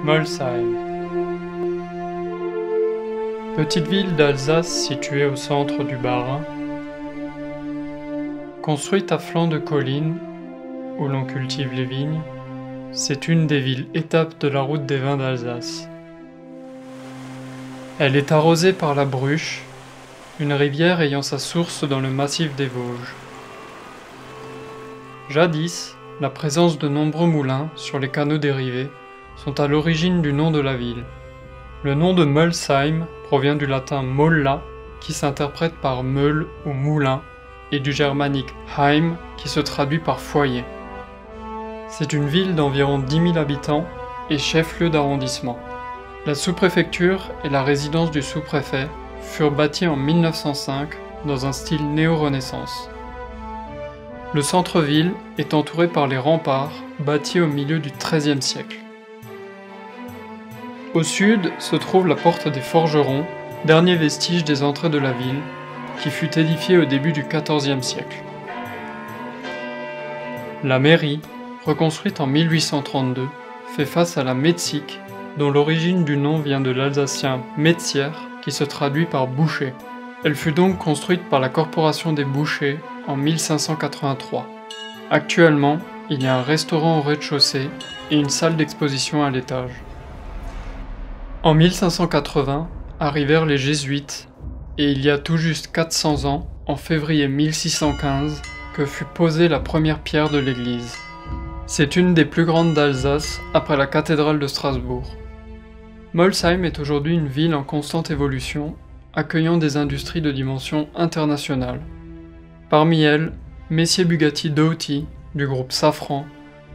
Molsheim. Petite ville d'Alsace située au centre du Bas-Rhin, construite à flanc de collines où l'on cultive les vignes, c'est une des villes-étapes de la route des vins d'Alsace. Elle est arrosée par la Bruche, une rivière ayant sa source dans le massif des Vosges. Jadis, la présence de nombreux moulins sur les canaux dérivés sont à l'origine du nom de la ville. Le nom de Molsheim provient du latin molla, qui s'interprète par meule ou moulin, et du germanique heim, qui se traduit par foyer. C'est une ville d'environ 10 000 habitants et chef-lieu d'arrondissement. La sous-préfecture et la résidence du sous-préfet furent bâties en 1905 dans un style néo-renaissance. Le centre-ville est entouré par les remparts bâtis au milieu du XIIIe siècle. Au sud se trouve la porte des Forgerons, dernier vestige des entrées de la ville, qui fut édifiée au début du XIVe siècle. La mairie, reconstruite en 1832, fait face à la Metzig, dont l'origine du nom vient de l'alsacien Metzier, qui se traduit par boucher. Elle fut donc construite par la Corporation des bouchers en 1583. Actuellement, il y a un restaurant au rez-de-chaussée et une salle d'exposition à l'étage. En 1580, arrivèrent les Jésuites, et il y a tout juste 400 ans, en février 1615, que fut posée la première pierre de l'église. C'est une des plus grandes d'Alsace après la cathédrale de Strasbourg. Molsheim est aujourd'hui une ville en constante évolution, accueillant des industries de dimension internationale. Parmi elles, Messier Bugatti Doughty, du groupe Safran,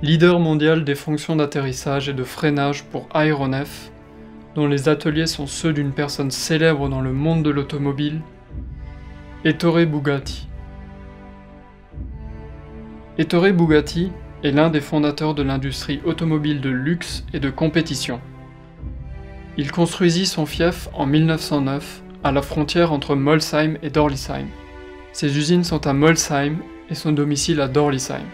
leader mondial des fonctions d'atterrissage et de freinage pour aéronefs, dont les ateliers sont ceux d'une personne célèbre dans le monde de l'automobile, Ettore Bugatti. Ettore Bugatti est l'un des fondateurs de l'industrie automobile de luxe et de compétition. Il construisit son fief en 1909 à la frontière entre Molsheim et Dorlisheim. Ses usines sont à Molsheim et son domicile à Dorlisheim.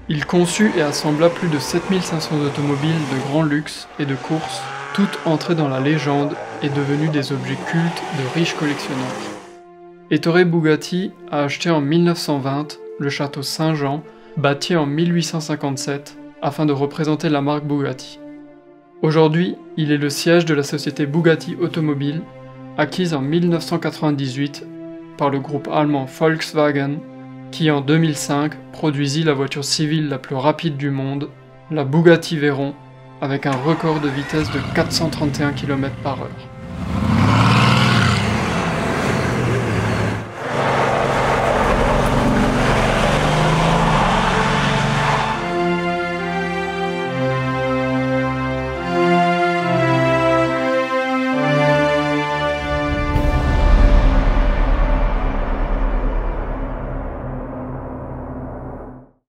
Il conçut et assembla plus de 7500 automobiles de grand luxe et de course, toutes entrées dans la légende et devenues des objets cultes de riches collectionneurs. Ettore Bugatti a acheté en 1920 le château Saint-Jean, bâti en 1857 afin de représenter la marque Bugatti. Aujourd'hui, il est le siège de la société Bugatti Automobile, acquise en 1998 par le groupe allemand Volkswagen, qui en 2005 produisit la voiture civile la plus rapide du monde, la Bugatti Veyron, avec un record de vitesse de 431 km/h.